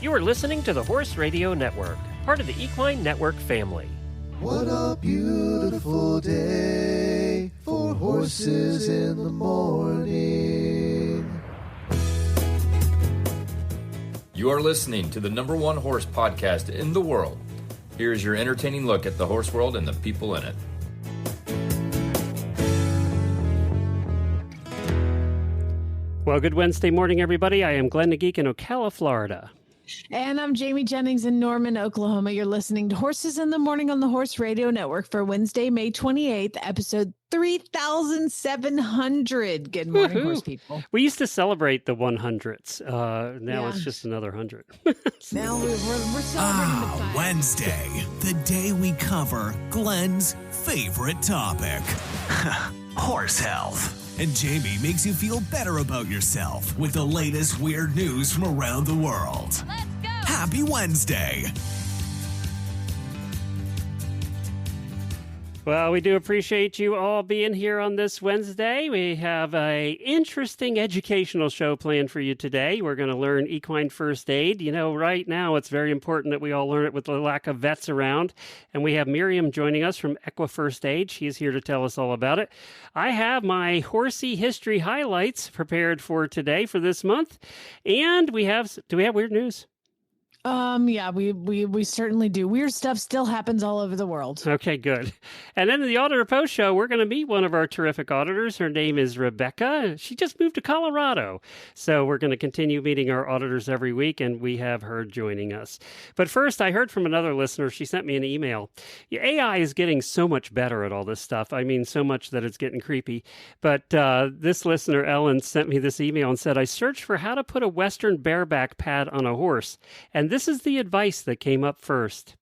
You are listening to the Horse Radio Network, part of the Equine Network family. What a beautiful day for horses in the morning. You are listening to the #1 horse podcast in the world. Here is your entertaining look at the horse world and the people in it. Well, good Wednesday morning, everybody. I am Glenn the Geek in Ocala, Florida. And I'm Jamie Jennings in Norman, Oklahoma. You're listening to Horses in the Morning on the Horse Radio Network for Wednesday, May 28th, episode 3,700. Good morning, horse people. We used to celebrate the 100s. Now it's just another 100. Now we're celebrating the 5. Wednesday, the day we cover Glenn's favorite topic, horse health. And Jamie makes you feel better about yourself with the latest weird news from around the world. Let's go! Happy Wednesday! Well, we do appreciate you all being here on this Wednesday. We have an interesting educational show planned for you today. We're going to learn equine first aid. You know, right now it's very important that we all learn it with the lack of vets around. And we have Myriam joining us from Equi-First Aid. She's here to tell us all about it. I have my Horsey History highlights prepared for today for this month. And do we have weird news? Yeah, we certainly do. Weird stuff still happens all over the world. Okay, good. And then in the Auditor Post Show, we're going to meet one of our terrific auditors. Her name is Rebecca. She just moved to Colorado. So we're going to continue meeting our auditors every week, and we have her joining us. But first, I heard from another listener. She sent me an email. AI is getting so much better at all this stuff. I mean, so much that it's getting creepy. But this listener, Ellen, sent me this email and said, I searched for how to put a Western bareback pad on a horse. And this is the advice that came up first.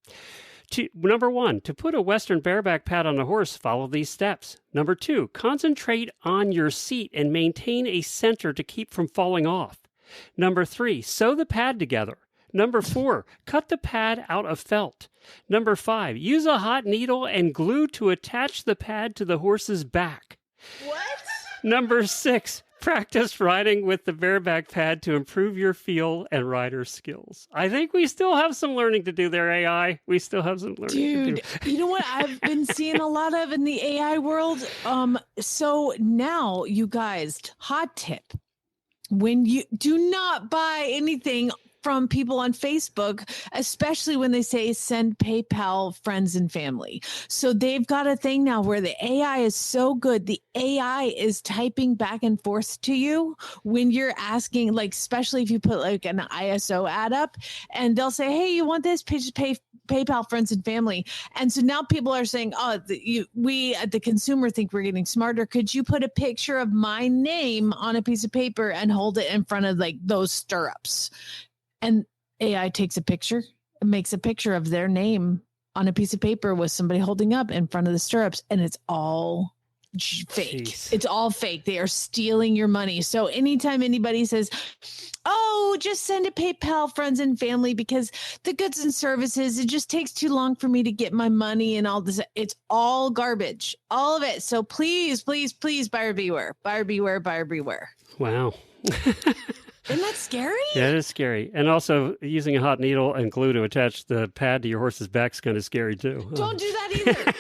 Number 1, to put a Western bareback pad on a horse, follow these steps. Number 2, concentrate on your seat and maintain a center to keep from falling off. Number 3, sew the pad together. Number 4, cut the pad out of felt. Number 5, use a hot needle and glue to attach the pad to the horse's back. What? Number 6, practice riding with the bareback pad to improve your feel and rider skills. I think we still have some learning to do there, AI. We still have some learning to do. Dude, you know what I've been seeing a lot of in the AI world? So now, you guys, hot tip. When you do not buy anything from people on Facebook, especially when they say send PayPal friends and family. So they've got a thing now where the AI is so good. The AI is typing back and forth to you when you're asking, like, especially if you put like an ISO ad up, and they'll say, hey, you want this? PayPal friends and family. And so now people are saying, we at the consumer think we're getting smarter. Could you put a picture of my name on a piece of paper and hold it in front of like those stirrups? And AI takes a picture and makes a picture of their name on a piece of paper with somebody holding up in front of the stirrups. And it's all fake. Jeez. It's all fake. They are stealing your money. So anytime anybody says, oh, just send a PayPal friends and family because the goods and services, it just takes too long for me to get my money and all this. It's all garbage, all of it. So please, please, please, buyer beware, buyer beware, buyer beware. Wow. Isn't that scary? Yeah, it is scary. And also, using a hot needle and glue to attach the pad to your horse's back is kind of scary, too. Don't do that either.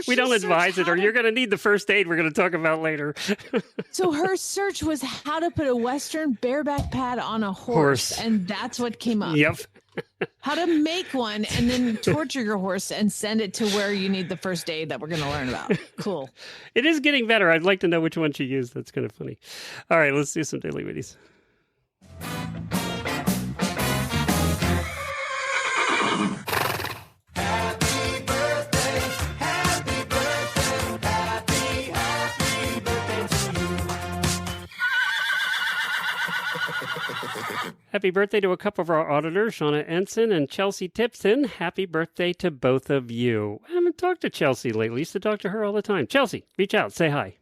We don't advise it, or you're going to need the first aid we're going to talk about later. So her search was how to put a Western bareback pad on a horse. And that's what came up. Yep. How to make one and then torture your horse and send it to where you need the first aid that we're going to learn about. Cool. It is getting better. I'd like to know which one she used. That's kind of funny. All right, let's do some Daily Whinnies. Happy birthday to a couple of our auditors, Shauna Ensign and Chelsea Tipton. Happy birthday to both of you. I haven't talked to Chelsea lately. Used to talk to her all the time. Chelsea, reach out. Say hi.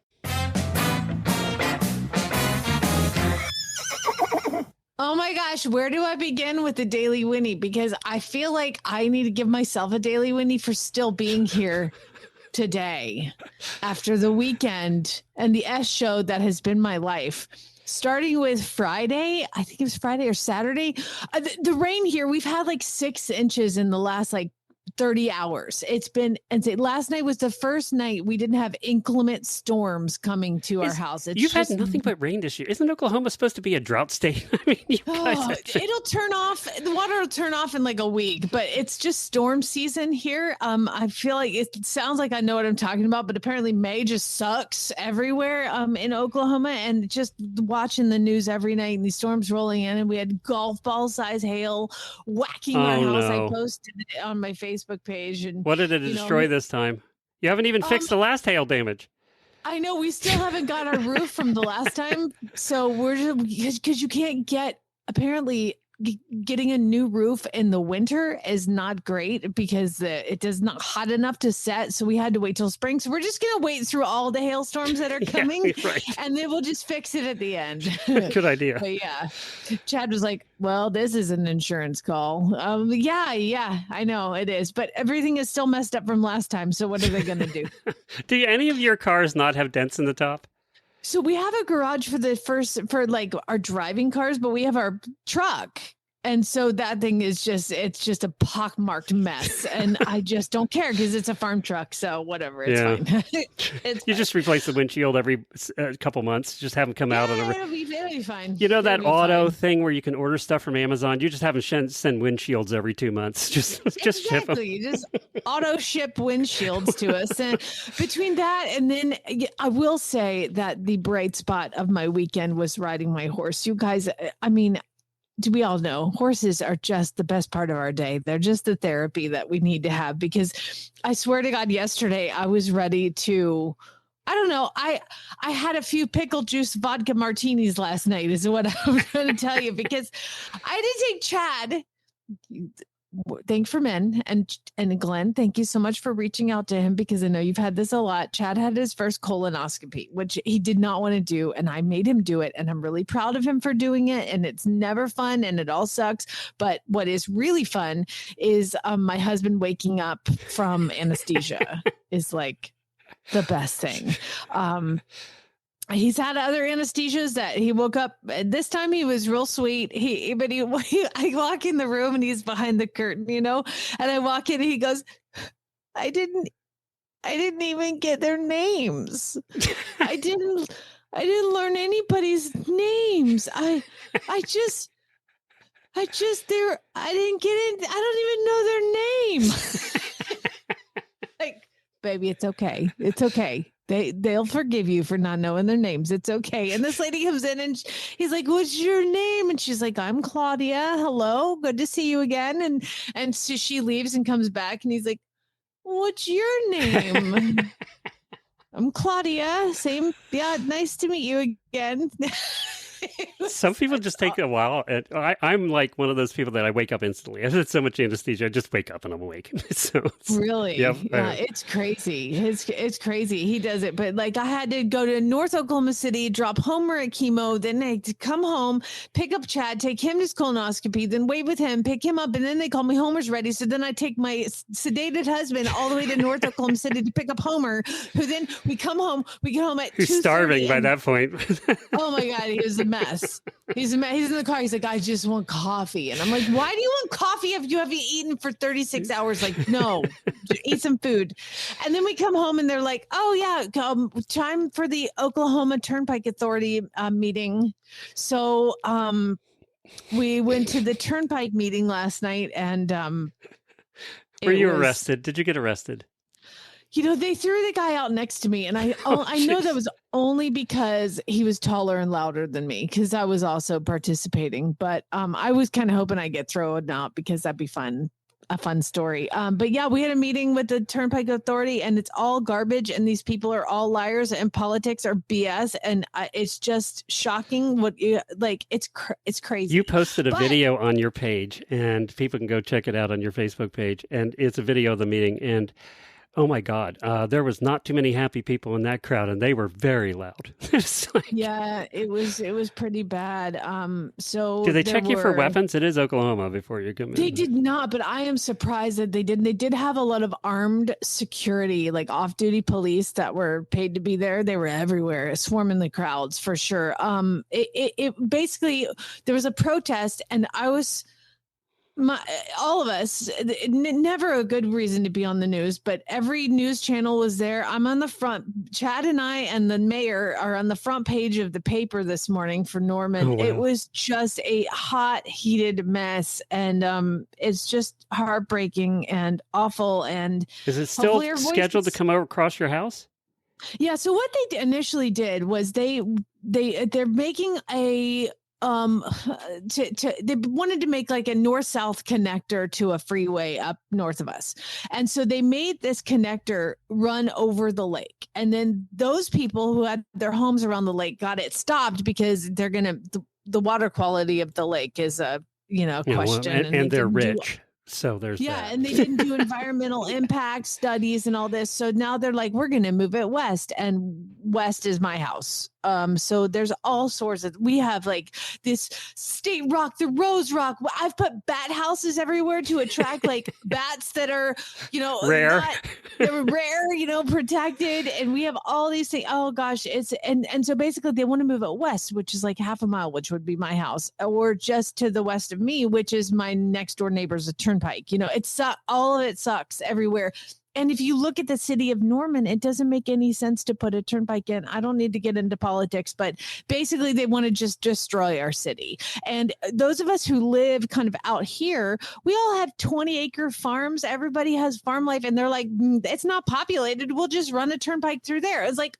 Oh my gosh, where do I begin with the Daily Whinnie? Because I feel like I need to give myself a Daily Whinnie for still being here today after the weekend and the S show that has been my life. Starting with Friday, I think it was Friday or Saturday. The rain here, we've had like 6 inches in the last 30 hours. It's been, and last night was the first night we didn't have inclement storms coming to our house. You've had nothing but rain this year. Isn't Oklahoma supposed to be a drought state? I mean, you guys it'll turn off. The water will turn off in like a week, but it's just storm season here. I feel like it sounds like I know what I'm talking about, but apparently May just sucks everywhere in Oklahoma, and just watching the news every night and these storms rolling in, and we had golf ball size hail whacking our house. No. I posted it on my Facebook page. And what did it destroy this time? You haven't even fixed the last hail damage. I know, we still haven't got our roof from the last time. So we're just, because you can't get, apparently getting a new roof in the winter is not great because it does not hot enough to set. So we had to wait till spring. So we're just going to wait through all the hailstorms that are coming, right. And then we'll just fix it at the end. Good idea. But yeah, Chad was like, well, this is an insurance call. Yeah, I know it is, but everything is still messed up from last time. So what are they going to do? Do any of your cars not have dents in the top? So we have a garage for like our driving cars, but we have our truck. And so that thing is it's just a pockmarked mess. And I just don't care because it's a farm truck. So whatever, it's fine. You just replace the windshield every couple months. Just have them come out. It'll be fine. You know that auto thing where you can order stuff from Amazon? You just have them send windshields every 2 months. Just ship them. Just auto ship windshields to us. And between that and then I will say that the bright spot of my weekend was riding my horse. You guys, I mean, we all know horses are just the best part of our day. They're just the therapy that we need to have, because I swear to God, yesterday I was ready to, I don't know. I had a few pickle juice vodka martinis last night is what I'm going to tell you, because I did take Chad. Thanks for men and Glenn. Thank you so much for reaching out to him, because I know you've had this a lot. Chad had his first colonoscopy, which he did not want to do. And I made him do it. And I'm really proud of him for doing it. And it's never fun and it all sucks. But what is really fun is my husband waking up from anesthesia is like the best thing. He's had other anesthesias that he woke up. This time he was real sweet. I walk in the room and he's behind the curtain, and I walk in and he goes, I didn't even get their names. I didn't learn anybody's names. I didn't get it. I don't even know their name. Like, baby, it's okay. It's okay. They'll forgive you for not knowing their names. It's okay. And this lady comes in and he's like, what's your name? And she's like, I'm Claudia. Hello. Good to see you again. And so she leaves and comes back and he's like, what's your name? I'm Claudia. Same. Yeah. Nice to meet you again. Some people just take a while. I'm like one of those people that I wake up instantly. I've had so much anesthesia, I just wake up and I'm awake. Really? Yep, yeah, it's crazy. It's crazy. He does it. But like I had to go to North Oklahoma City, drop Homer at chemo, then I had to come home, pick up Chad, take him to his colonoscopy, then wait with him, pick him up, and then they call me Homer's ready. So then I take my sedated husband all the way to North Oklahoma City to pick up Homer, who then we get home at Who's starving by that point. Oh my God, he was a mess. He's in the car. He's like, I just want coffee. And I'm like, why do you want coffee if you haven't eaten for 36 hours? Like, no, eat some food. And then we come home and they're like, oh yeah, time for the Oklahoma Turnpike Authority meeting. So we went to the Turnpike meeting last night and were you arrested? Did you get arrested? They threw the guy out next to me, and I know that was only because he was taller and louder than me, because I was also participating. But I was kind of hoping I'd get thrown out because that'd be fun. A fun story. But yeah, we had a meeting with the Turnpike Authority and it's all garbage. And these people are all liars and politics are BS. And it's just shocking it's crazy. You posted a video on your page and people can go check it out on your Facebook page. And it's a video of the meeting. And Oh my God. There was not too many happy people in that crowd, and they were very loud. It's like, Yeah, it was pretty bad. So do they there check you for were. weapons? It is Oklahoma before you come They in. did not, but I am surprised that they didn't. They did have a lot of armed security, like off-duty police that were paid to be there. They were everywhere, swarming the crowds for sure. It basically, there was a protest, and all of us, never a good reason to be on the news, but every news channel was there. I'm on the front. Chad and I and the mayor are on the front page of the paper this morning for Norman. Oh, wow. It was just a hot, heated mess, and it's just heartbreaking and awful. And Is it still hopefully our scheduled to voices- come over across your house? Yeah. So what they initially did was they're making a they wanted to make like a north-south connector to a freeway up north of us, and so they made this connector run over the lake, and then those people who had their homes around the lake got it stopped because they're gonna the water quality of the lake is a question, and they're didn't do- rich. So there's that. and they didn't do environmental impact studies and all this. So now they're like, we're going to move it west, and west is my house. So there's all sorts of, we have like this state rock, the rose rock. I've put bat houses everywhere to attract like bats that are, Rare. They're rare, protected. And we have all these things. Oh gosh. And so basically they want to move it west, which is like half a mile, which would be my house, or just to the west of me, which is my next door neighbor's a turnpike. All of it sucks everywhere. And if you look at the city of Norman, it doesn't make any sense to put a turnpike in. I don't need to get into politics, but basically they want to just destroy our city. And those of us who live kind of out here, we all have 20-acre farms. Everybody has farm life, and they're like, it's not populated. We'll just run a turnpike through there. It's like,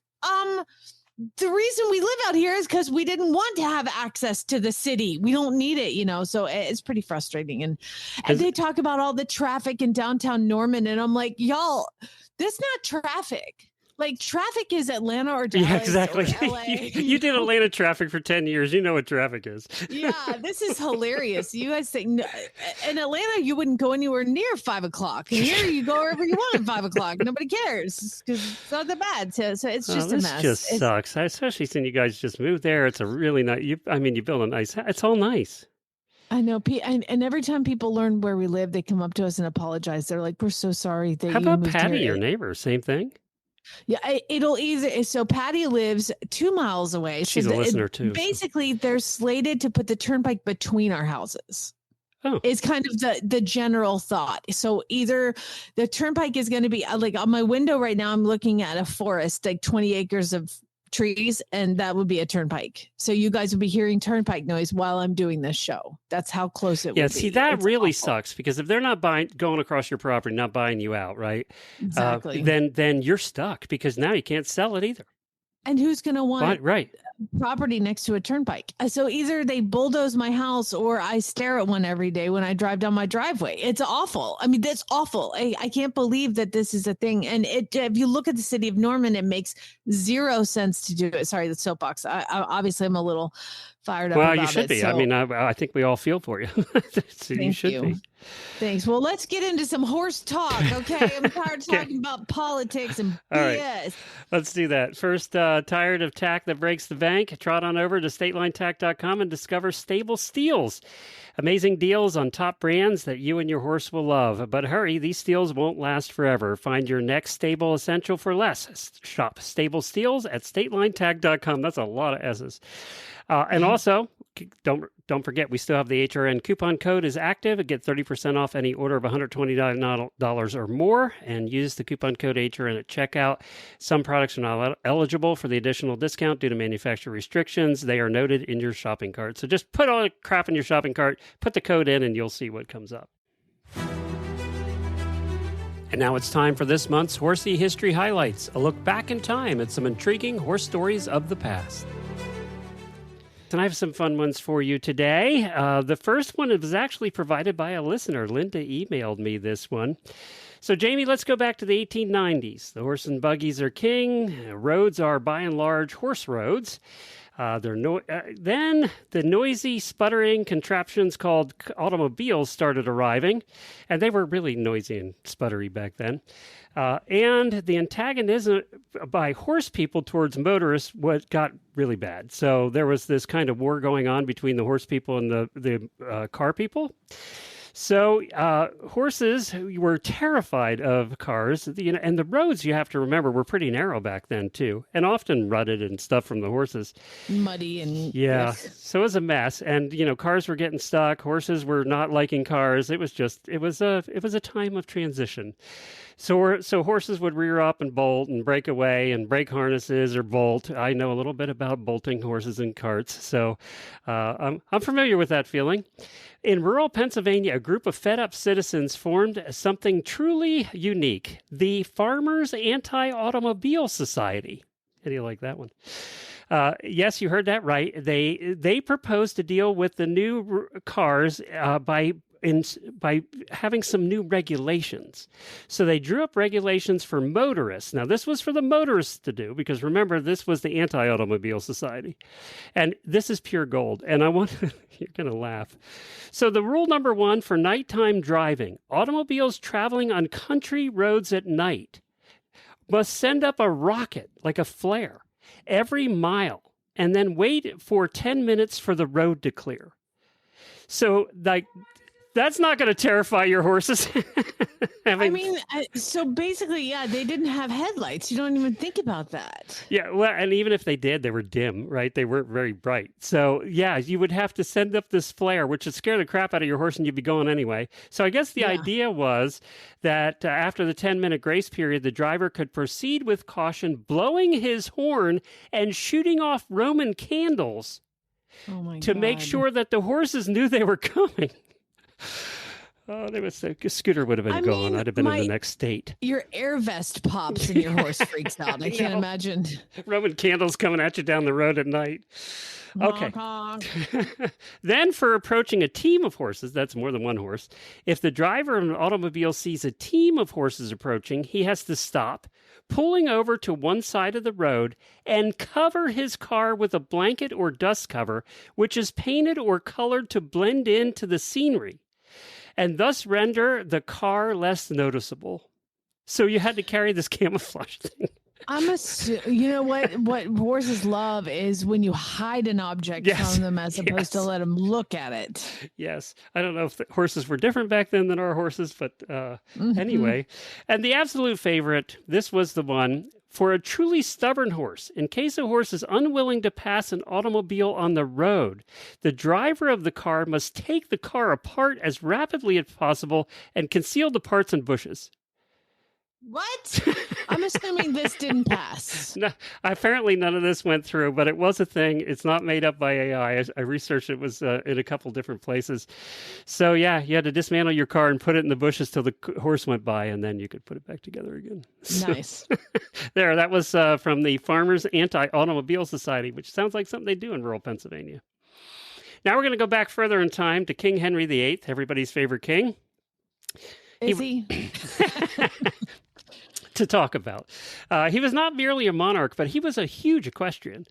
the reason we live out here is because we didn't want to have access to the city. We don't need it, so it's pretty frustrating. And they talk about all the traffic in downtown Norman, and I'm like, y'all, this not traffic. Like, traffic is Atlanta or Dallas. Yeah, exactly. Or LA. You did Atlanta traffic for 10 years. You know what traffic is. Yeah, this is hilarious. You guys think in Atlanta you wouldn't go anywhere near 5 o'clock. And here you go wherever you want at 5 o'clock. Nobody cares because it's not that bad. So it's just a mess. This just sucks. Especially since you guys just moved there. It's a really nice. You build a nice. It's all nice. I know. And every time people learn where we live, they come up to us and apologize. They're like, "We're so sorry that How you about moved Patty, here." your neighbor? Same thing. Yeah, it'll either. So Patty lives 2 miles away. She's so a listener too. Basically, they're slated to put the turnpike between our houses. Oh. Is kind of the general thought. So either the turnpike is going to be like on my window right now, I'm looking at a forest, like 20 acres of trees, and that would be a turnpike. So you guys will be hearing turnpike noise while I'm doing this show. That's how close it would be. Yeah, see, that It's really awful. sucks because if they're not going across your property, not buying you out, right? Exactly. Then you're stuck because now you can't sell it either. And who's going to want Right. property next to a turnpike? So either they bulldoze my house or I stare at one every day when I drive down my driveway. It's awful. I mean, that's awful. I can't believe that this is a thing. And if you look at the city of Norman, it makes zero sense to do it. Sorry, the soapbox. I obviously I'm a little fired up Well, about you should it, be. so I mean, I think we all feel for you. So you should be. Thanks. Well, let's get into some horse talk, okay? I'm tired of talking about politics and All right. BS. Let's do that. First, tired of tack that breaks the bank? Trot on over to statelinetack.com and discover Stable Steals. Amazing deals on top brands that you and your horse will love. But hurry, these steals won't last forever. Find your next stable essential for less. Shop Stable Steals at statelinetack.com. That's a lot of S's. And also, don't forget, we still have the HRN coupon code is active. Get 30% off any order of $120 or more, and use the coupon code HRN at checkout. Some products are not eligible for the additional discount due to manufacturer restrictions. They are noted in your shopping cart. So just put all the crap in your shopping cart, put the code in, and you'll see what comes up. And now it's time for this month's Horsey History Highlights, a look back in time at some intriguing horse stories of the past. And I have some fun ones for you today. The first one was actually provided by a listener. Linda emailed me this one. So, Jamie, let's go back to the 1890s. The horse and buggies are king. Roads are, by and large, horse roads. Then the noisy, sputtering contraptions called automobiles started arriving, and they were really noisy and sputtery back then. And the antagonism by horse people towards motorists got really bad. So there was this kind of war going on between the horse people and the car people. So horses were terrified of cars, and the roads, you have to remember, were pretty narrow back then, too, and often rutted and stuff from the horses. Muddy and... Yeah, Ugh. so it was a mess, and, cars were getting stuck. Horses were not liking cars. It was a time of transition. So horses would rear up and bolt and break away and break harnesses or bolt. I know a little bit about bolting horses and carts, so I'm familiar with that feeling. In rural Pennsylvania, a group of fed-up citizens formed something truly unique, the Farmers Anti-Automobile Society. How do you like that one? Yes, you heard that right. They proposed to deal with the new cars by having some new regulations. So they drew up regulations for motorists. Now, this was for the motorists to do, because remember, this was the Anti-Automobile Society. And this is pure gold. And you're going to laugh. So the rule number 1 for nighttime driving, automobiles traveling on country roads at night must send up a rocket, like a flare, every mile, and then wait for 10 minutes for the road to clear. So, that's not going to terrify your horses. So basically, yeah, they didn't have headlights. You don't even think about that. Yeah, well, and even if they did, they were dim, right? They weren't very bright. So, yeah, you would have to send up this flare, which would scare the crap out of your horse, and you'd be going anyway. So I guess the idea was that after the 10-minute grace period, the driver could proceed with caution, blowing his horn and shooting off Roman candles to make sure that the horses knew they were coming. Oh, a scooter would have been gone. I'd have been in the next state. Your air vest pops and your horse freaks out. I can't imagine. Roman candles coming at you down the road at night. Okay. Then for approaching a team of horses, that's more than one horse, if the driver of an automobile sees a team of horses approaching, he has to stop, pulling over to one side of the road, and cover his car with a blanket or dust cover, which is painted or colored to blend into the scenery, and thus render the car less noticeable. So you had to carry this camouflage thing. You know what horses love is when you hide an object from them as opposed to let them look at it. Yes. I don't know if the horses were different back then than our horses, but anyway. And the absolute favorite, this was the one, for a truly stubborn horse. In case a horse is unwilling to pass an automobile on the road, the driver of the car must take the car apart as rapidly as possible and conceal the parts in bushes. What? I'm assuming this didn't pass. No, apparently none of this went through, but it was a thing. It's not made up by AI. I researched it. Was in a couple different places. So, yeah, you had to dismantle your car and put it in the bushes till the horse went by, and then you could put it back together again. Nice. That was from the Farmers Anti-Automobile Society, which sounds like something they do in rural Pennsylvania. Now we're going to go back further in time to King Henry VIII, everybody's favorite king. Is he? To talk about. He was not merely a monarch, but he was a huge equestrian.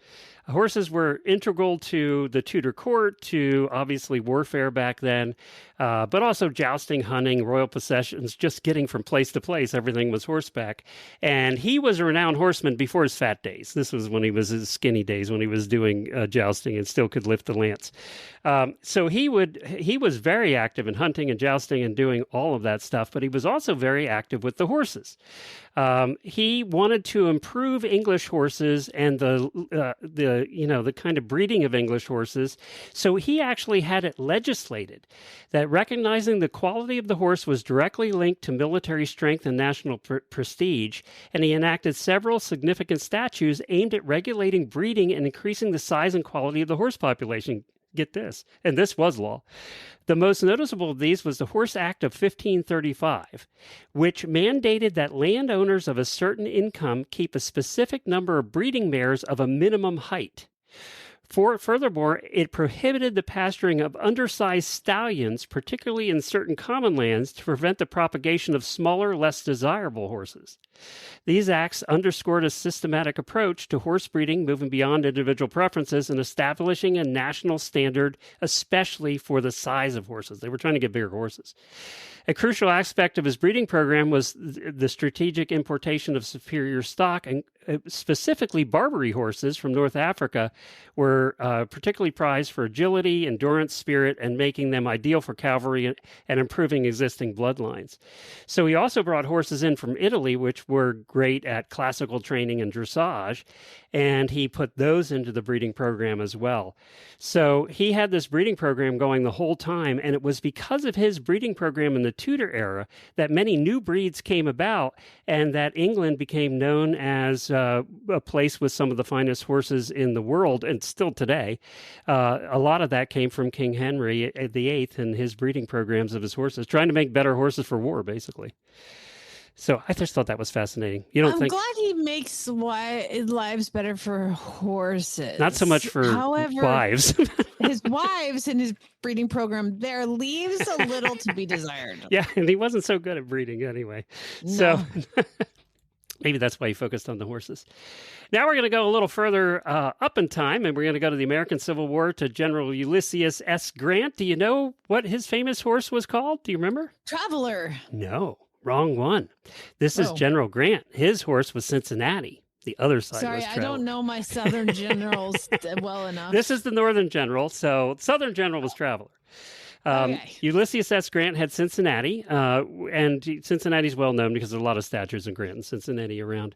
Horses were integral to the Tudor court, to obviously warfare back then, but also jousting, hunting, royal processions, just getting from place to place. Everything was horseback. And he was a renowned horseman before his fat days. This was when he was his skinny days, when he was doing jousting and still could lift the lance. So he was very active in hunting and jousting and doing all of that stuff, but he was also very active with the horses. He wanted to improve English horses and the kind of breeding of English horses. So he actually had it legislated that recognizing the quality of the horse was directly linked to military strength and national prestige. And he enacted several significant statutes aimed at regulating breeding and increasing the size and quality of the horse population. Get this, and this was law. The most noticeable of these was the Horse Act of 1535, which mandated that landowners of a certain income keep a specific number of breeding mares of a minimum height. Furthermore, it prohibited the pasturing of undersized stallions, particularly in certain common lands, to prevent the propagation of smaller, less desirable horses. These acts underscored a systematic approach to horse breeding, moving beyond individual preferences and establishing a national standard, especially for the size of horses. They were trying to get bigger horses. A crucial aspect of his breeding program was the strategic importation of superior stock, and specifically Barbary horses from North Africa were particularly prized for agility, endurance, spirit, and making them ideal for cavalry and improving existing bloodlines. So he also brought horses in from Italy, which were great at classical training and dressage, and he put those into the breeding program as well. So he had this breeding program going the whole time, and it was because of his breeding program in the Tudor era that many new breeds came about, and that England became known as a place with some of the finest horses in the world, and still today. A lot of that came from King Henry VIII and his breeding programs of his horses, trying to make better horses for war, basically. So I just thought that was fascinating. You don't I'm think? glad he makes lives better for horses. Not so much for wives. His wives and his breeding program there leaves a little to be desired. Yeah, and he wasn't so good at breeding anyway. No. So maybe that's why he focused on the horses. Now we're going to go a little further up in time, and we're going to go to the American Civil War to General Ulysses S. Grant. Do you know what his famous horse was called? Do you remember? Traveler. No. Wrong one. This is General Grant. His horse was Cincinnati. The other side was Sorry, Traveler. I don't know my Southern generals well enough. This is the Northern General. So Southern General was Traveler. Ulysses S. Grant had Cincinnati, and Cincinnati's well known because there's a lot of statues in Grant and Cincinnati around.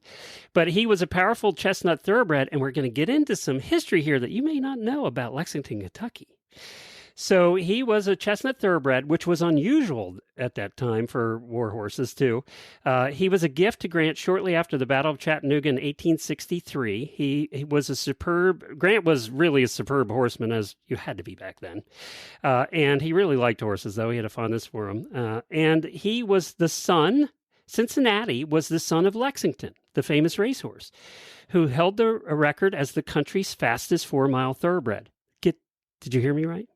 But he was a powerful chestnut thoroughbred, and we're going to get into some history here that you may not know about Lexington, Kentucky. So he was a chestnut thoroughbred, which was unusual at that time for war horses, too. He was a gift to Grant shortly after the Battle of Chattanooga in 1863. He was Grant was really a superb horseman, as you had to be back then. And he really liked horses, though. He had a fondness for them. And he was Cincinnati was the son of Lexington, the famous racehorse, who held the record as the country's fastest 4-mile thoroughbred. Did you hear me right?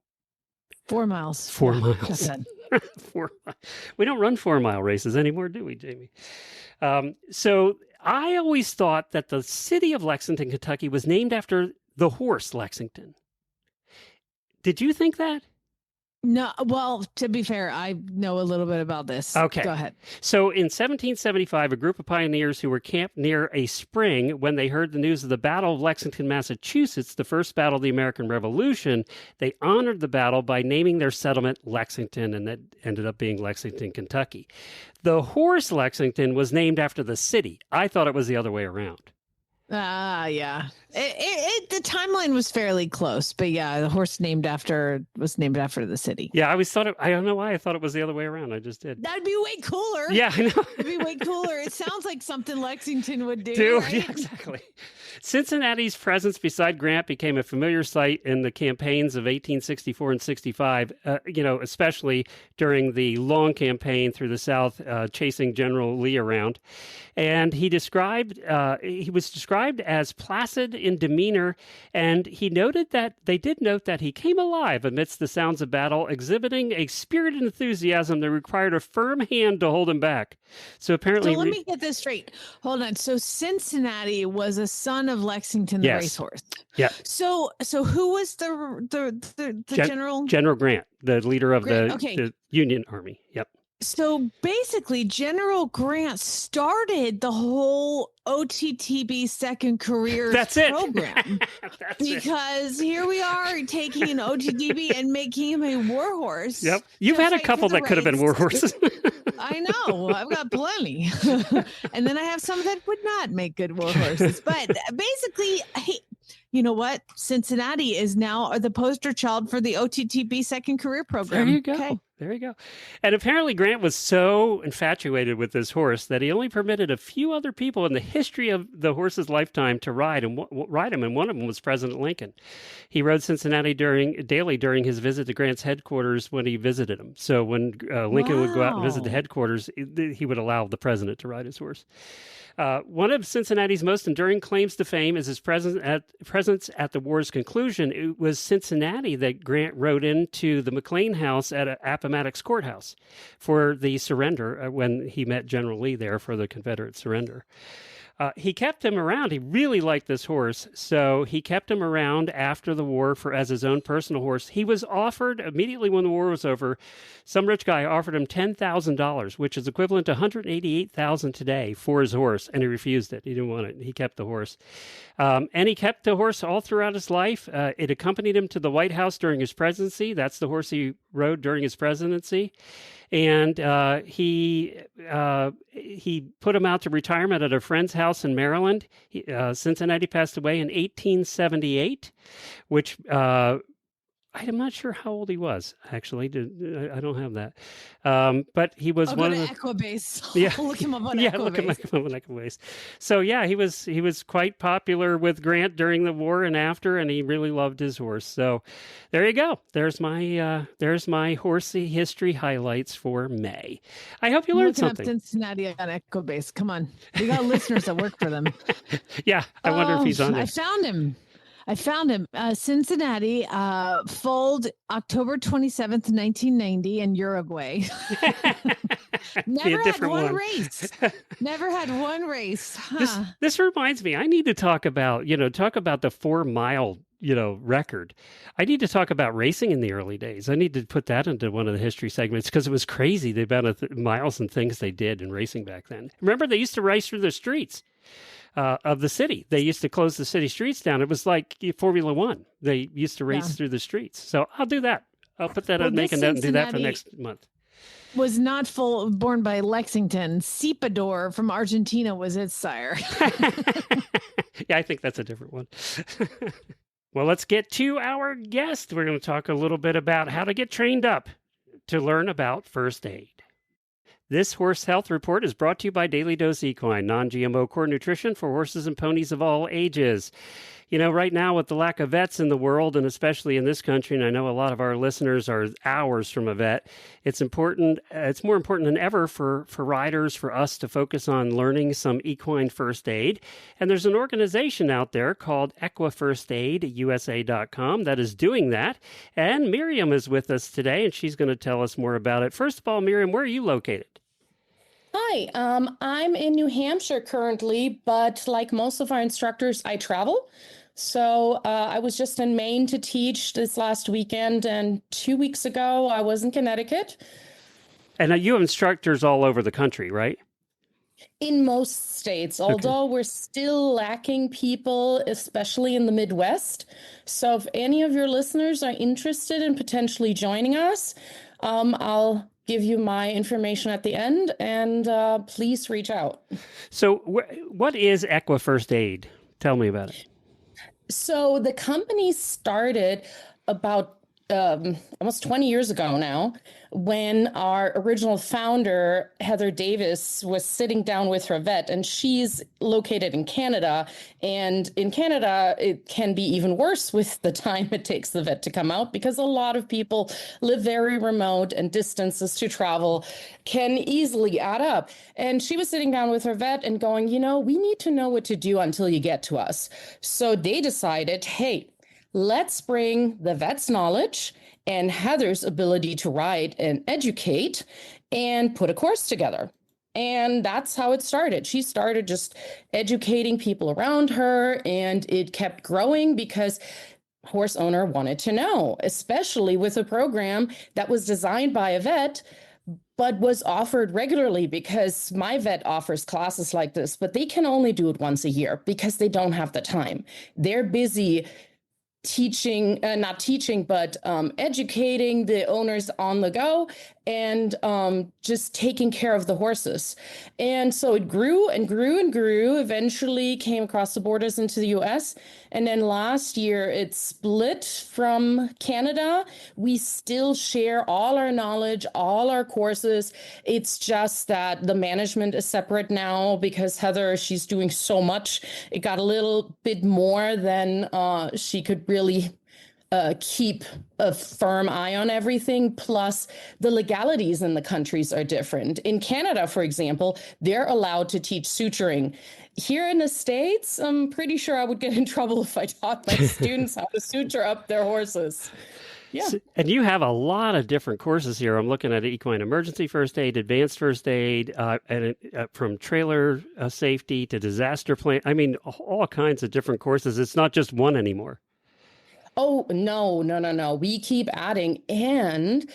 4 miles. 4 miles. 4 miles. We don't run 4-mile races anymore, do we, Jamie? So I always thought that the city of Lexington, Kentucky was named after the horse Lexington. Did you think that? No, well, to be fair, I know a little bit about this. Okay. Go ahead. So in 1775, a group of pioneers who were camped near a spring when they heard the news of the Battle of Lexington, Massachusetts, the first battle of the American Revolution, they honored the battle by naming their settlement Lexington, and that ended up being Lexington, Kentucky. The horse Lexington was named after the city. I thought it was the other way around. Yeah. The timeline was fairly close, but yeah, the horse was named after the city. Yeah, I always thought I don't know why I thought it was the other way around. I just did. That'd be way cooler. Yeah, I know. It'd be way cooler. It sounds like something Lexington would do. Right? Yeah, exactly. Cincinnati's presence beside Grant became a familiar sight in the campaigns of 1864 and 65, especially during the long campaign through the South, chasing General Lee around. And he was described as placid in demeanor, and they did note that he came alive amidst the sounds of battle, exhibiting a spirited enthusiasm that required a firm hand to hold him back. So apparently, let me get this straight. Hold on. So Cincinnati was a son of Lexington, the racehorse. Yeah. So who was the general? General Grant, the leader of the Union Army. Yep. So basically, General Grant started the whole OTTB Second Careers program. Because here we are taking an OTTB and making him a war horse. Yep. You've had a couple that could have been war horses. I know. I've got plenty. And then I have some that would not make good war horses. But basically, you know what? Cincinnati is now the poster child for the OTTB Second Career Program. There you go. Okay. There you go. And apparently Grant was so infatuated with this horse that he only permitted a few other people in the history of the horse's lifetime to ride him, and one of them was President Lincoln. He rode Cincinnati daily during his visit to Grant's headquarters when he visited him. So when Lincoln would go out and visit the headquarters, he would allow the president to ride his horse. One of Cincinnati's most enduring claims to fame is his presence at the war's conclusion. It was Cincinnati that Grant rode into the McLean House at Appomattox Courthouse for the surrender when he met General Lee there for the Confederate surrender. He kept him around. He really liked this horse, so he kept him around after the war as his own personal horse. He was offered, immediately when the war was over, some rich guy offered him $10,000, which is equivalent to $188,000 today for his horse, and he refused it. He didn't want it. He kept the horse. And he kept the horse all throughout his life. It accompanied him to the White House during his presidency. That's the horse he rode during his presidency. And he put him out to retirement at a friend's house in Maryland. Cincinnati passed away in 1878, which I'm not sure how old he was, actually. I don't have that. But he was one of the... Equi-Base. Yeah. Look him up on Yeah, Equi-Base. look him up on Equi-Base. So, yeah, he was quite popular with Grant during the war and after, and he really loved his horse. So there you go. There's my Horsey History highlights for May. I hope you learned something. Up Cincinnati on Equi-Base. Come on. We got listeners that work for them. Yeah, I wonder if he's on there. I found him. Cincinnati, foaled October 27th, 1990 in Uruguay. Never had one race. Never had one race. Huh. This reminds me, I need to talk about the 4-mile, record. I need to talk about racing in the early days. I need to put that into one of the history segments because it was crazy the amount of miles and things they did in racing back then. Remember, they used to race through the streets of the city. They used to close the city streets down. It was like Formula One. They used to race through the streets. So I'll do that. I'll put that on, make a note and do that for next month. Was not born by Lexington. Cipador from Argentina was its sire. Yeah, I think that's a different one. Well, let's get to our guest. We're going to talk a little bit about how to get trained up to learn about first aid. This Horse Health Report is brought to you by Daily Dose Equine, non-GMO core nutrition for horses and ponies of all ages. Right now with the lack of vets in the world, and especially in this country, and I know a lot of our listeners are hours from a vet, it's more important than ever for riders, for us to focus on learning some equine first aid. And there's an organization out there called Equi-First Aid, USA.com, that is doing that. And Myriam is with us today, and she's going to tell us more about it. First of all, Myriam, where are you located? Hi, I'm in New Hampshire currently, but like most of our instructors, I travel. So I was just in Maine to teach this last weekend, and 2 weeks ago I was in Connecticut. And you have instructors all over the country, right? In most states, although we're still lacking people, especially in the Midwest. So if any of your listeners are interested in potentially joining us, I'll give you my information at the end, and please reach out. So what is Equi-First Aid? Tell me about it. So the company started about almost 20 years ago now, when our original founder, Heather Davis, was sitting down with her vet, and she's located in Canada. And in Canada, it can be even worse with the time it takes the vet to come out, because a lot of people live very remote and distances to travel can easily add up. And she was sitting down with her vet and going, we need to know what to do until you get to us. So they decided, hey, let's bring the vet's knowledge and Heather's ability to ride and educate and put a course together. And that's how it started. She started just educating people around her, and it kept growing because horse owner wanted to know, especially with a program that was designed by a vet, but was offered regularly, because my vet offers classes like this, but they can only do it once a year because they don't have the time. They're busy educating the owners on the go and just taking care of the horses. And so it grew and grew and grew, eventually came across the borders into the US. And then last year it split from Canada. We still share all our knowledge, all our courses. It's just that the management is separate now because Heather, she's doing so much. It got a little bit more than she could really keep a firm eye on everything. Plus, the legalities in the countries are different. In Canada, for example, they're allowed to teach suturing. Here in the States, I'm pretty sure I would get in trouble if I taught my students how to suture up their horses. Yeah. So, and you have a lot of different courses here. I'm looking at equine emergency first aid, advanced first aid, and from trailer safety to disaster plan. I mean, all kinds of different courses. It's not just one anymore. Oh, no. We keep adding. And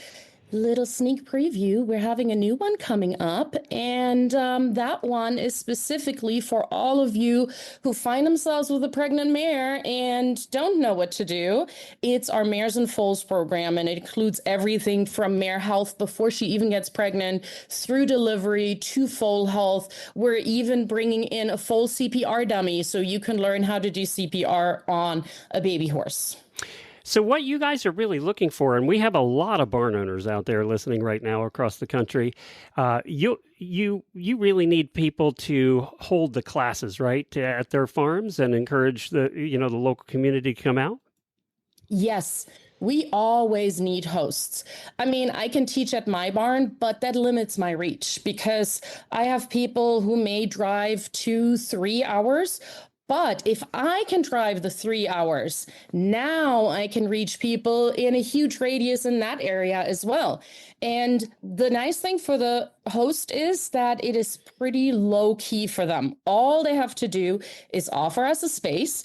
little sneak preview, we're having a new one coming up. And that one is specifically for all of you who find themselves with a pregnant mare and don't know what to do. It's our Mares and Foals program, and it includes everything from mare health before she even gets pregnant through delivery to foal health. We're even bringing in a foal CPR dummy so you can learn how to do CPR on a baby horse. So what you guys are really looking for, and we have a lot of barn owners out there listening right now across the country, you really need people to hold the classes, right, at their farms and encourage the local community to come out? Yes. We always need hosts. I mean, I can teach at my barn, but that limits my reach because I have people who may drive 2-3 hours. But if I can drive the 3 hours, now I can reach people in a huge radius in that area as well. And the nice thing for the host is that it is pretty low key for them. All they have to do is offer us a space,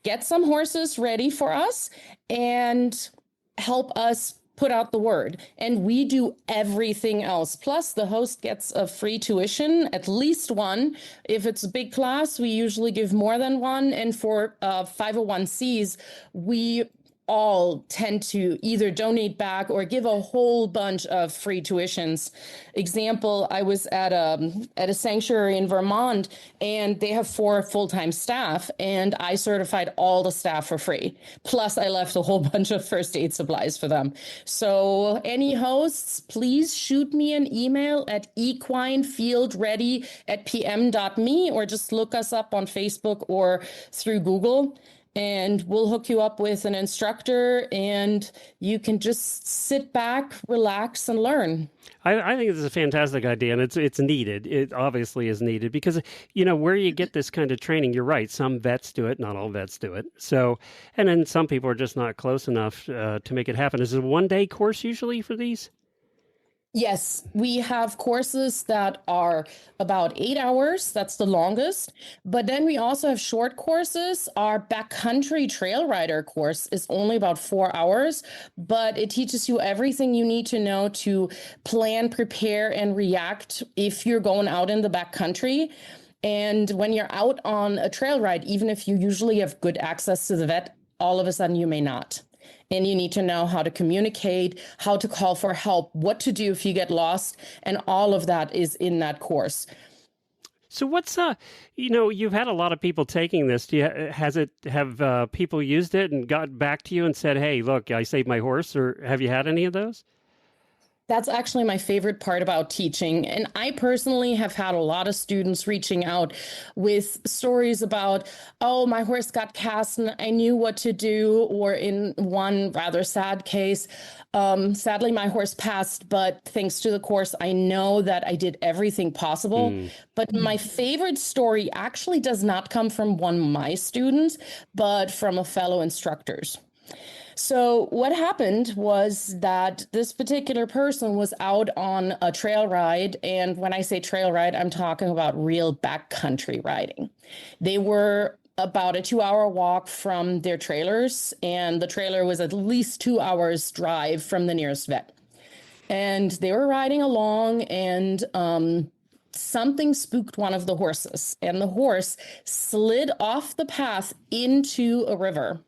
get some horses ready for us, and help us put out the word. And we do everything else. Plus, the host gets a free tuition, at least one. If it's a big class, we usually give more than one. And for 501Cs, we all tend to either donate back or give a whole bunch of free tuitions. Example, I was at a sanctuary in Vermont, and they have 4 full-time staff, and I certified all the staff for free. Plus, I left a whole bunch of first aid supplies for them. So any hosts, please shoot me an email at equinefieldready@pm.me, or just look us up on Facebook or through Google. And we'll hook you up with an instructor, and you can just sit back, relax, and learn. I think it's a fantastic idea, and it's needed. It obviously is needed because, where you get this kind of training, you're right. Some vets do it. Not all vets do it. So, and then some people are just not close enough to make it happen. Is it a one-day course usually for these? Yes, we have courses that are about 8 hours. That's the longest. But then we also have short courses. Our backcountry trail rider course is only about 4 hours, but it teaches you everything you need to know to plan, prepare, and react if you're going out in the backcountry. And when you're out on a trail ride, even if you usually have good access to the vet, all of a sudden you may not. And you need to know how to communicate, how to call for help, what to do if you get lost. And all of that is in that course. So what's, you've had a lot of people taking this. Have people used it and got back to you and said, hey, look, I saved my horse? Or have you had any of those? That's actually my favorite part about teaching. And I personally have had a lot of students reaching out with stories about, oh, my horse got cast and I knew what to do. Or in one rather sad case, sadly, my horse passed, but thanks to the course, I know that I did everything possible. But my favorite story actually does not come from one of my students, but from a fellow instructor's. So what happened was that this particular person was out on a trail ride. And when I say trail ride, I'm talking about real backcountry riding. They were about a 2-hour walk from their trailers, and the trailer was at least 2 hours drive from the nearest vet. And they were riding along, and something spooked one of the horses, and the horse slid off the path into a river.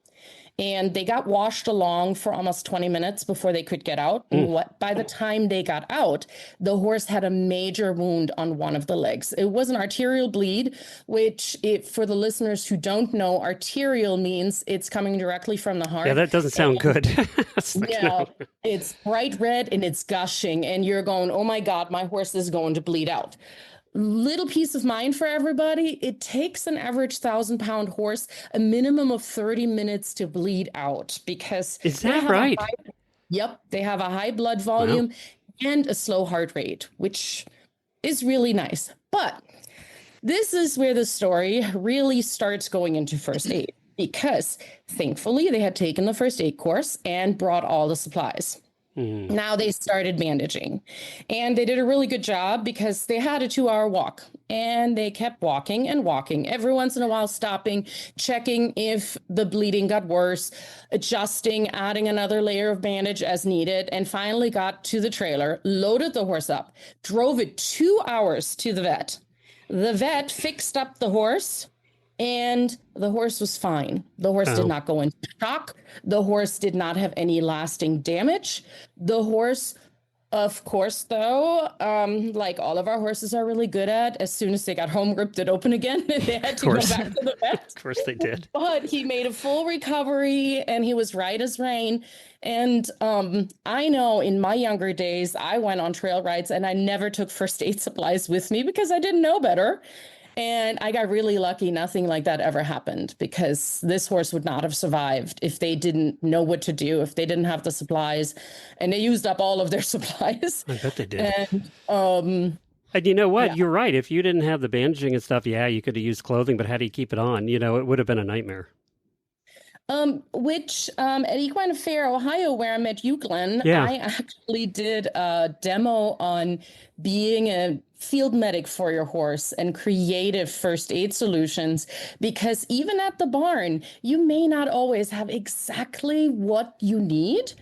and they got washed along for almost 20 minutes before they could get out. And by the time they got out, the horse had a major wound on one of the legs. It was an arterial bleed, which for the listeners who don't know, arterial means it's coming directly from the heart. Yeah, that doesn't sound good. Yeah, it's bright red and it's gushing, and you're going, oh my God, my horse is going to bleed out. Little peace of mind for everybody. It takes an average 1,000-pound horse a minimum of 30 minutes to bleed out, because is that right? Yep. They have a high blood volume and a slow heart rate, which is really nice. But this is where the story really starts going into first aid, because thankfully they had taken the first aid course and brought all the supplies. Now they started bandaging, and they did a really good job because they had a 2-hour walk, and they kept walking and walking, every once in a while stopping, checking if the bleeding got worse, adjusting, adding another layer of bandage as needed, and finally got to the trailer, loaded the horse up, drove it 2 hours to the vet. The vet fixed up the horse, and the horse was fine. The horse did not go into shock. The horse did not have any lasting damage. The horse, of course, though, like all of our horses are really good at, as soon as they got home, ripped it open again. They had to go back to the vet. Of course they did. But he made a full recovery, and he was right as rain. And I know in my younger days, I went on trail rides, and I never took first aid supplies with me because I didn't know better. And I got really lucky. Nothing like that ever happened, because this horse would not have survived if they didn't know what to do, if they didn't have the supplies, and they used up all of their supplies. I bet they did. And you know what? Yeah. You're right. If you didn't have the bandaging and stuff, you could have used clothing, but how do you keep it on? It would have been a nightmare. Which at Equine Fair, Ohio, where I met you, Glenn, I actually did a demo on being a field medic for your horse and creative first aid solutions, because even at the barn, you may not always have exactly what you need.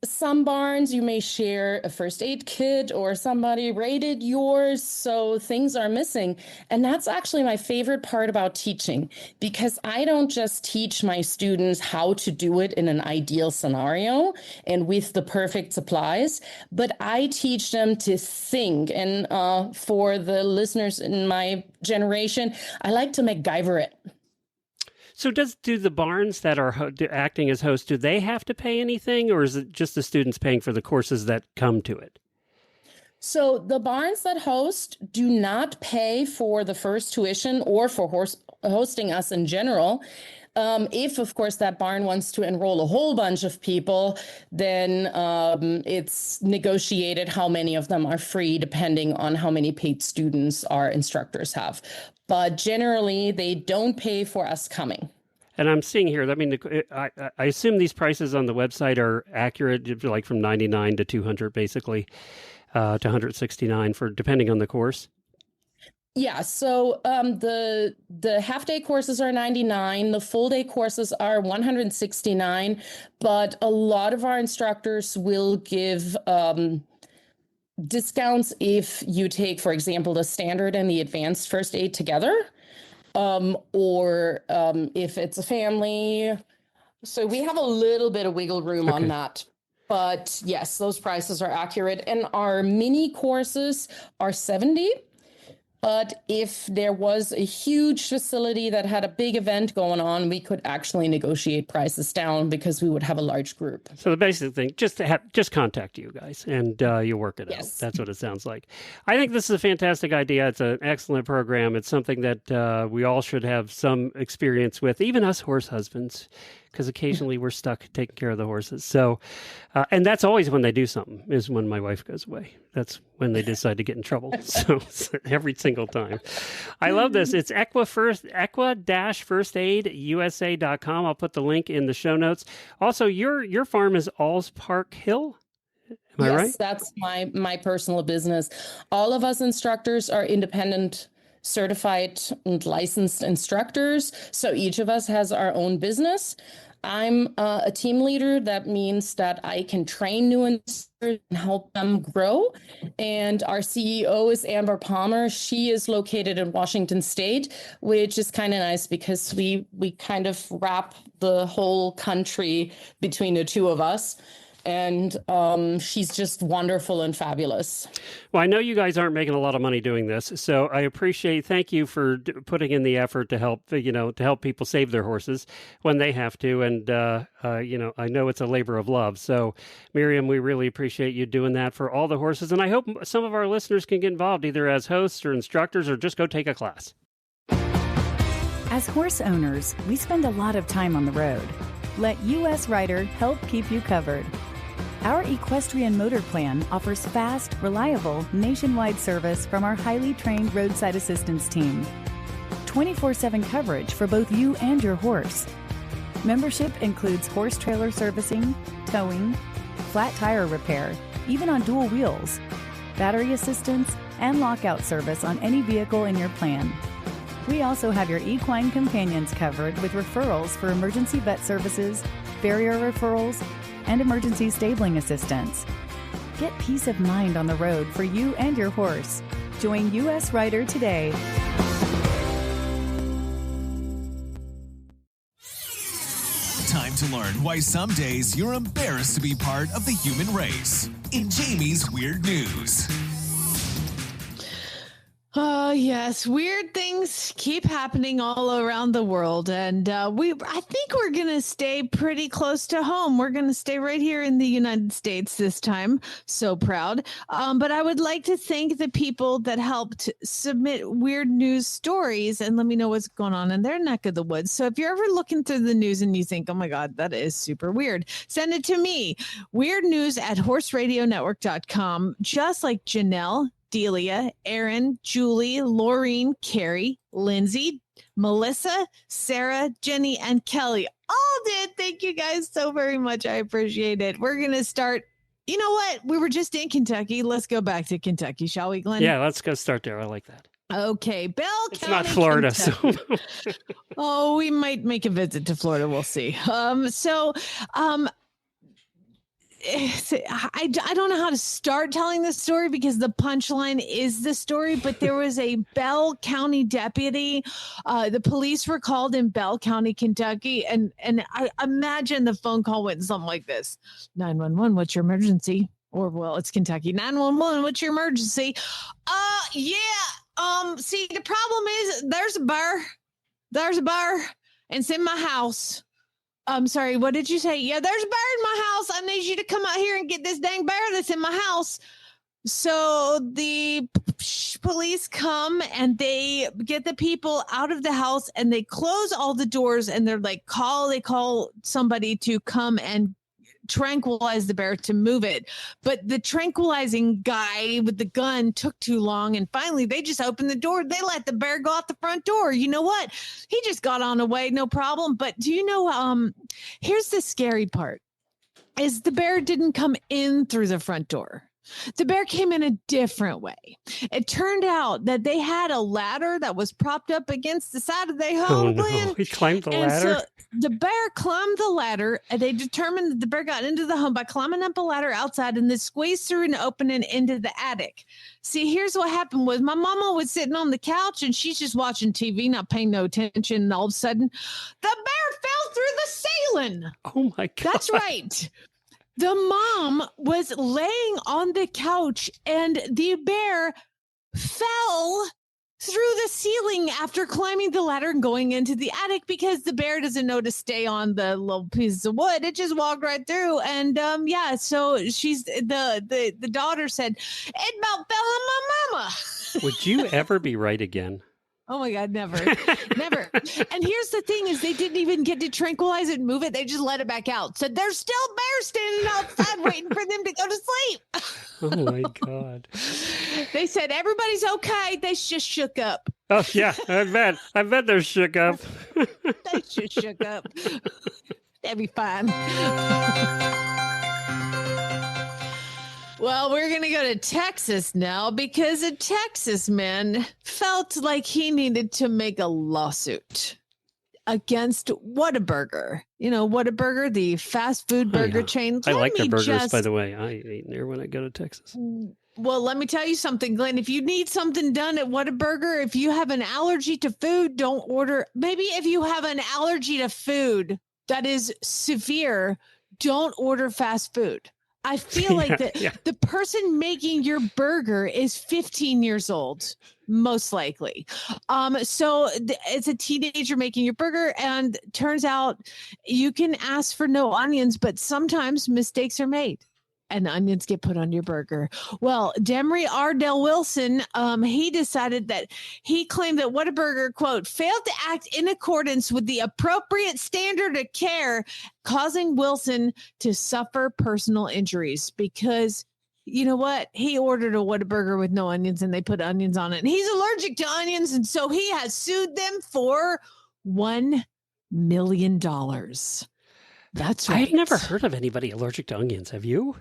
Some barns, you may share a first aid kit, or somebody rated yours, so things are missing. And that's actually my favorite part about teaching, because I don't just teach my students how to do it in an ideal scenario and with the perfect supplies, but I teach them to think. And for the listeners in my generation, I like to MacGyver it. So do the barns that are acting as hosts, do they have to pay anything, or is it just the students paying for the courses that come to it? So the barns that host do not pay for the first tuition or for hosting us in general. If, of course, that barn wants to enroll a whole bunch of people, then it's negotiated how many of them are free, depending on how many paid students our instructors have. But generally, they don't pay for us coming. And I'm seeing here, I mean, I assume these prices on the website are accurate, like from $99 to $200, basically, to $169 for depending on the course. Yeah, so the half-day courses are $99, the full-day courses are $169, but a lot of our instructors will give discounts if you take, for example, the standard and the advanced first aid together, or if it's a family. So we have a little bit of wiggle room on that. But yes, those prices are accurate. And our mini courses are $70. But if there was a huge facility that had a big event going on, we could actually negotiate prices down because we would have a large group. So the basic thing, just contact you guys and you'll work it out. That's what it sounds like. I think this is a fantastic idea. It's an excellent program. It's something that we all should have some experience with, even us horse husbands, because occasionally we're stuck taking care of the horses. So, and that's always when they do something, is when my wife goes away. That's when they decide to get in trouble. So every single time. I love this. It's Equi-First-Aid-USA.com. I'll put the link in the show notes. Also, your farm is Alls Park Hill. Am I right? Yes, that's my personal business. All of us instructors are independent certified and licensed instructors. So each of us has our own business. I'm a team leader. That means that I can train new instructors and help them grow. And our CEO is Amber Palmer. She is located in Washington State, which is kind of nice because we kind of wrap the whole country between the two of us. And she's just wonderful and fabulous. Well, I know you guys aren't making a lot of money doing this, so I thank you for putting in the effort to help, to help people save their horses when they have to. And, I know it's a labor of love. So, Myriam, we really appreciate you doing that for all the horses. And I hope some of our listeners can get involved either as hosts or instructors or just go take a class. As horse owners, we spend a lot of time on the road. Let US Rider help keep you covered. Our equestrian motor plan offers fast, reliable, nationwide service from our highly trained roadside assistance team. 24/7 coverage for both you and your horse. Membership includes horse trailer servicing, towing, flat tire repair, even on dual wheels, battery assistance, and lockout service on any vehicle in your plan. We also have your equine companions covered with referrals for emergency vet services, farrier referrals, and emergency stabling assistance. Get peace of mind on the road for you and your horse. Join US Rider today. Time to learn why some days you're embarrassed to be part of the human race. In Jamie's Weird News. Oh, yes. Weird things keep happening all around the world. And I think we're going to stay pretty close to home. We're going to stay right here in the United States this time. So proud. But I would like to thank the people that helped submit weird news stories and let me know what's going on in their neck of the woods. So if you're ever looking through the news and you think, oh my God, that is super weird, send it to me. weirdnews@horseradionetwork.com. Just like Janelle, Delia, Aaron, Julie, Laureen, Carrie, Lindsay, Melissa, Sarah, Jenny, and Kelly all did. Thank you guys so very much. I appreciate it. We're going to start. You know what? We were just in Kentucky. Let's go back to Kentucky, shall we, Glenn? Yeah, let's go start there. I like that. Okay, Bell County. It's not Florida, Kentucky. so. Oh, we might make a visit to Florida. We'll see. I don't know how to start telling this story because the punchline is the story, but there was a Bell County deputy. The police were called in Bell County, Kentucky, and I imagine the phone call went something like this. 911, what's your emergency? Or, well, it's Kentucky. 911, what's your emergency? See, the problem is there's a bar. There's a bar, and it's in my house. I'm sorry, what did you say? Yeah, there's a bear in my house. I need you to come out here and get this dang bear that's in my house. So the police come and they get the people out of the house and they close all the doors and they're like, they call somebody to come and tranquilize the bear to move it. But the tranquilizing guy with the gun took too long. And finally, they just opened the door. They let the bear go out the front door. You know what? He just got on away. No problem. But do you know, here's the scary part is the bear didn't come in through the front door. The bear came in a different way. It turned out that they had a ladder that was propped up against the side of their home. No. He climbed the ladder? So the bear climbed the ladder, and they determined that the bear got into the home by climbing up a ladder outside and then squeezed through an opening into the attic. See, here's what happened was my mama was sitting on the couch, and she's just watching TV, not paying no attention, and all of a sudden, the bear fell through the ceiling. Oh, my God. That's right. The mom was laying on the couch and the bear fell through the ceiling after climbing the ladder and going into the attic because the bear doesn't know to stay on the little piece of wood. It just walked right through. And so she's the daughter said, it about fell on my mama. Would you ever be right again? Oh my God, never, never. And here's the thing is they didn't even get to tranquilize it and move it. They just let it back out. So there's still bears standing outside waiting for them to go to sleep. Oh my God. They said, everybody's okay. They just shook up. Oh yeah, I bet they're shook up. They just shook up. They'll be fine. Well, we're going to go to Texas now because a Texas man felt like he needed to make a lawsuit against Whataburger. You know, Whataburger, the fast food burger chain. I like their burgers, by the way. I eat there when I go to Texas. Well, let me tell you something, Glenn. If you need something done at Whataburger, if you have an allergy to food, don't order. Maybe if you have an allergy to food that is severe, don't order fast food. I feel like the person making your burger is 15 years old, most likely. So it's a teenager making your burger, and turns out you can ask for no onions, but sometimes mistakes are made and onions get put on your burger. Well, Demery Ardell Wilson, he decided that he claimed that Whataburger, quote, failed to act in accordance with the appropriate standard of care, causing Wilson to suffer personal injuries because, you know what? He ordered a Whataburger with no onions and they put onions on it. And he's allergic to onions. And so he has sued them for $1 million. That's right. I've never heard of anybody allergic to onions. Have you?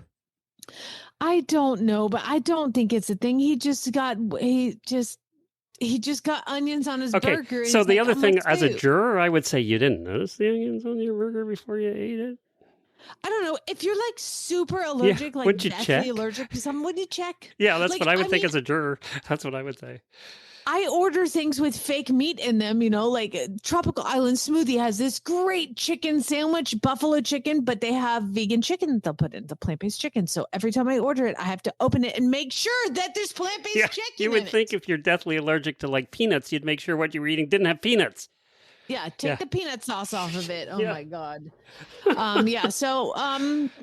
I don't know, but I don't think it's a thing. He just got onions on his burger. So the other thing, as a juror, I would say you didn't notice the onions on your burger before you ate it. I don't know. If you're like super allergic, like deathly allergic to something, would you check? Yeah, that's what I would think as a juror. That's what I would say. I order things with fake meat in them, you know, like Tropical Island Smoothie has this great chicken sandwich, buffalo chicken, but they have vegan chicken that they'll put in, the plant-based chicken. So every time I order it, I have to open it and make sure that there's plant-based chicken. You would think if you're deathly allergic to like peanuts, you'd make sure what you were eating didn't have peanuts. Yeah, take the peanut sauce off of it. Oh my God. So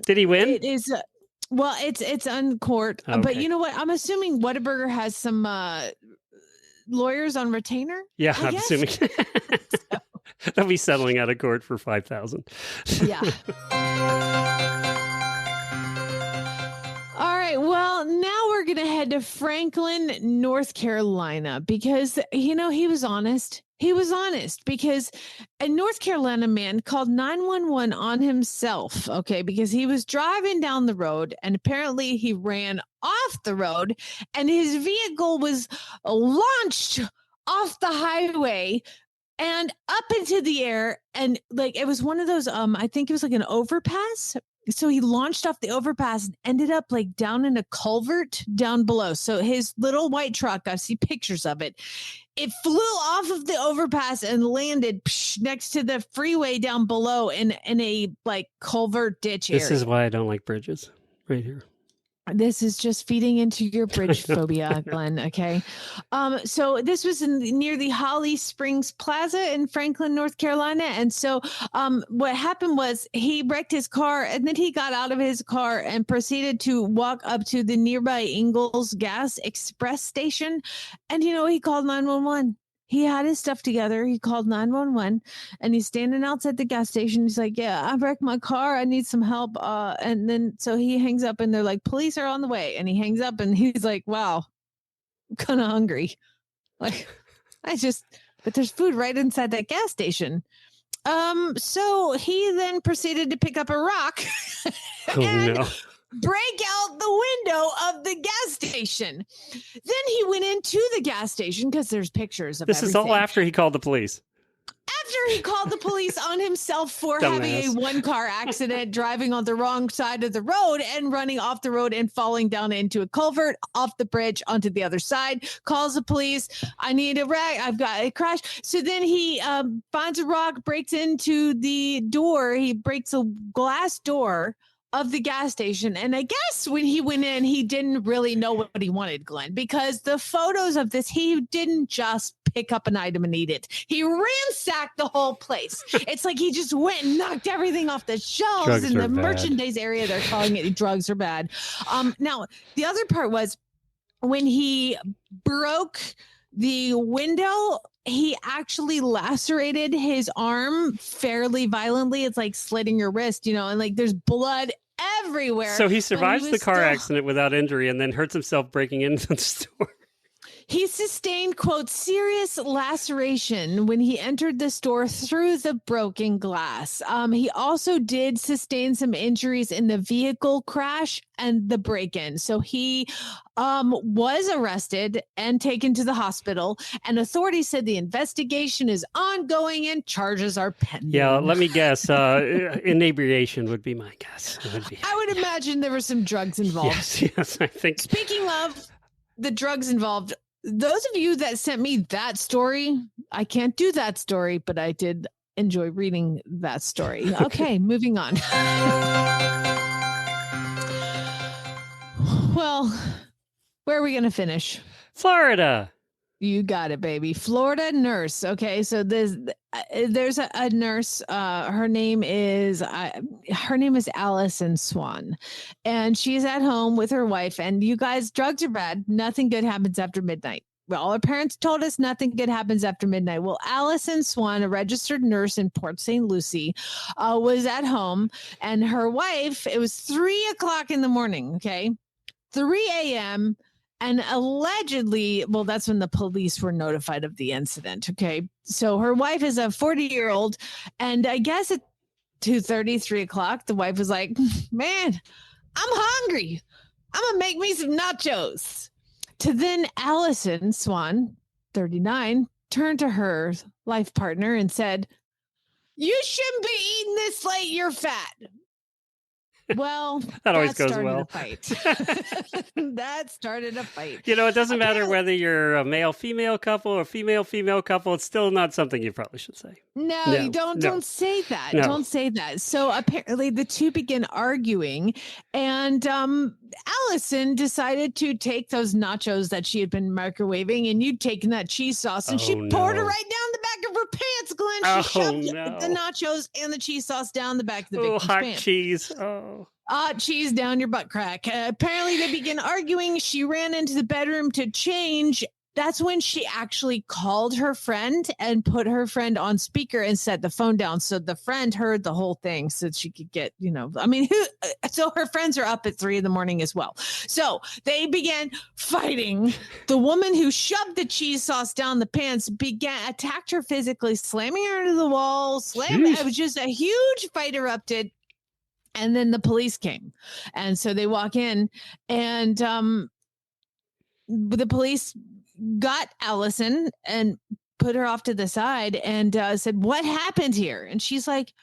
did he win? It is well, it's on court. Okay. But you know what? I'm assuming Whataburger has some lawyers on retainer. Yeah, I'm assuming. They'll be settling out of court for $5,000. Yeah. All right. Well, now we're going to head to Franklin, North Carolina, because, you know, he was honest. He was honest because a North Carolina man called 911 on himself, okay, because he was driving down the road and apparently he ran off the road and his vehicle was launched off the highway and up into the air. And like, it was one of those, I think it was like an overpass. So he launched off the overpass and ended up like down in a culvert down below. So his little white truck, I see pictures of it. It flew off of the overpass and landed next to the freeway down below in a like culvert ditch area. This is why I don't like bridges right here. This is just feeding into your bridge phobia, Glenn. Okay. So this was near the Holly Springs Plaza in Franklin, North Carolina. And so what happened was he wrecked his car and then he got out of his car and proceeded to walk up to the nearby Ingalls Gas Express station. And, you know, he called 911. He had his stuff together. He called 911 and he's standing outside the gas station. He's like, yeah, I wrecked my car. I need some help. And then so he hangs up and they're like, police are on the way. And he hangs up and he's like, wow, I'm kind of hungry. Like, but there's food right inside that gas station. So he then proceeded to pick up a rock break out the window of the gas station. Then he went into the gas station because there's pictures of this everything. Is all after he called the police. After he called the police on himself for having a one-car accident, driving on the wrong side of the road and running off the road and falling down into a culvert, off the bridge onto the other side, calls the police. I need a wreck. I've got a crash. So then he finds a rock, breaks into the door. He breaks a glass door of the gas station. And I guess when he went in, he didn't really know what he wanted, Glenn, because the photos of this, he didn't just pick up an item and eat it. He ransacked the whole place. It's like he just went and knocked everything off the shelves drugs in the bad. Merchandise area. They're calling it drugs are bad. Now, the other part was when he broke the window, he actually lacerated his arm fairly violently. It's like slitting your wrist, you know, and like there's blood everywhere. So he survives the car accident without injury and then hurts himself breaking into the store. He sustained, quote, serious laceration when he entered the store through the broken glass. He also did sustain some injuries in the vehicle crash and the break-in. So he was arrested and taken to the hospital, and authorities said the investigation is ongoing and charges are pending. Yeah, let me guess. Inebriation would be my guess. I would imagine there were some drugs involved. Yes, I think. Speaking of the drugs involved, those of you that sent me that story, I can't do that story, but I did enjoy reading that story. Okay, moving on. Well, where are we going to finish? Florida. You got it, baby. Florida nurse. Okay, so there's a nurse. Her name is Allison Swan, and she's at home with her wife. And you guys, drugs are bad. Nothing good happens after midnight. Well, our parents told us nothing good happens after midnight. Well, Allison Swan, a registered nurse in Port St. Lucie, was at home, and her wife. It was 3:00 in the morning. Okay, 3 a.m. And allegedly, well, that's when the police were notified of the incident. Okay. So her wife is a 40-year-old. And I guess at 2:30, 3:00, the wife was like, man, I'm hungry. I'm going to make me some nachos. To then Allison Swan, 39, turned to her life partner and said, you shouldn't be eating this late. You're fat. Well, that always goes well. That started a fight. You know, it doesn't matter whether you're a male-female couple or female-female couple. It's still not something you probably should say. No, you don't say that. No. Don't say that. So apparently the two begin arguing, and Allison decided to take those nachos that she had been microwaving, and you'd taken that cheese sauce, and she poured it right down the back of her pants, Glenn. She shoved the nachos and the cheese sauce down the back of the victim's hot pants. Cheese. Oh. Cheese down your butt crack. Apparently they begin arguing. She ran into the bedroom to change. That's when she actually called her friend and put her friend on speaker and set the phone down. So the friend heard the whole thing so she could get, so her friends are up at 3 a.m. as well. So they began fighting. The woman who shoved the cheese sauce down the pants attacked her physically, slamming her into the wall, It was just a huge fight erupted. And then the police came. And so they walk in, and the police got Allison and put her off to the side and said, what happened here? And she's like,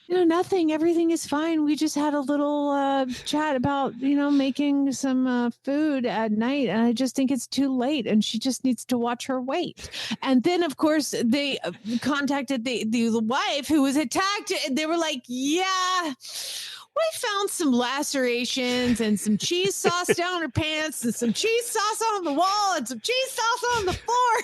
nothing. Everything is fine. We just had a little chat about, making some food at night. And I just think it's too late. And she just needs to watch her weight. And then, of course, they contacted the wife who was attacked. They were like, yeah, we found some lacerations and some cheese sauce down her pants and some cheese sauce on the wall and some cheese sauce on the floor.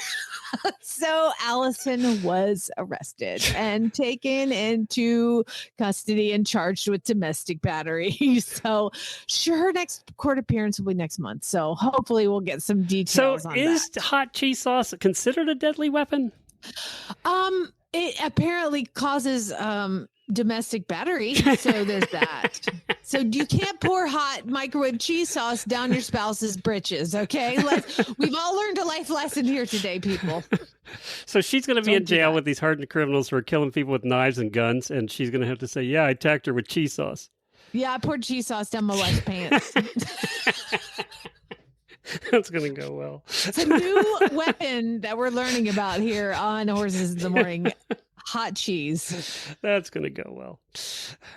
So Allison was arrested and taken into custody and charged with domestic battery. So her next court appearance will be next month. So hopefully we'll get some details on that. So is hot cheese sauce considered a deadly weapon? It apparently causes domestic battery, so there's that. So you can't pour hot microwave cheese sauce down your spouse's britches, okay? We've all learned a life lesson here today, people. So she's going to be in jail with these hardened criminals who are killing people with knives and guns, and she's going to have to say, yeah, I attacked her with cheese sauce. Yeah, I poured cheese sauce down my wife's pants. That's going to go well. It's a new weapon that we're learning about here on Horses in the Morning. Hot cheese. That's going to go well.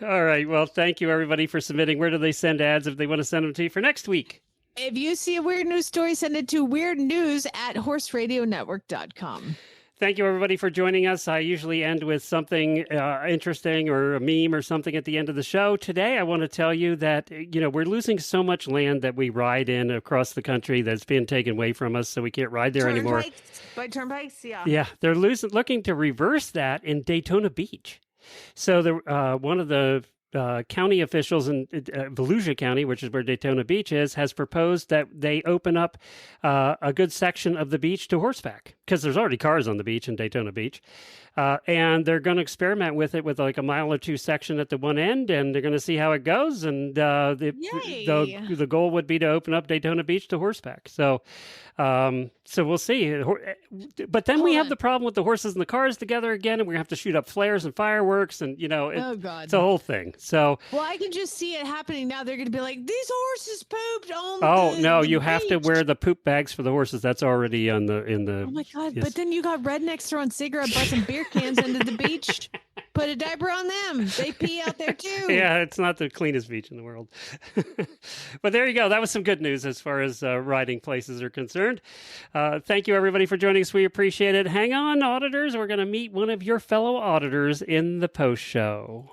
All right. Well, thank you, everybody, for submitting. Where do they send ads if they want to send them to you for next week? If you see a weird news story, send it to weirdnews@horseradionetwork.com. Thank you, everybody, for joining us. I usually end with something interesting or a meme or something at the end of the show. Today, I want to tell you that, we're losing so much land that we ride in across the country that's being taken away from us, so we can't ride there anymore. By turnpikes, yeah. Yeah, they're looking to reverse that in Daytona Beach. So one of the county officials in Volusia County, which is where Daytona Beach is, has proposed that they open up a good section of the beach to horseback. because there's already cars on the beach in Daytona Beach. And they're going to experiment with it with like a mile or two section at the one end, and they're going to see how it goes. And the goal would be to open up Daytona Beach to horseback. So we'll see. But then we have the problem with the horses and the cars together again, and we have to shoot up flares and fireworks, and it's a whole thing. So I can just see it happening now. They're going to be like, these horses pooped on you the have to beach." wear the poop bags for the horses. That's already in the. Oh my God! Yes. But then you got rednecks throwing cigarette butts and beer cans into the beach. Put a diaper on them. They pee out there too. Yeah, it's not the cleanest beach in the world. But there you go. That was some good news as far as riding places are concerned. Thank you, everybody, for joining us. We appreciate it. Hang on, auditors. We're going to meet one of your fellow auditors in the post show.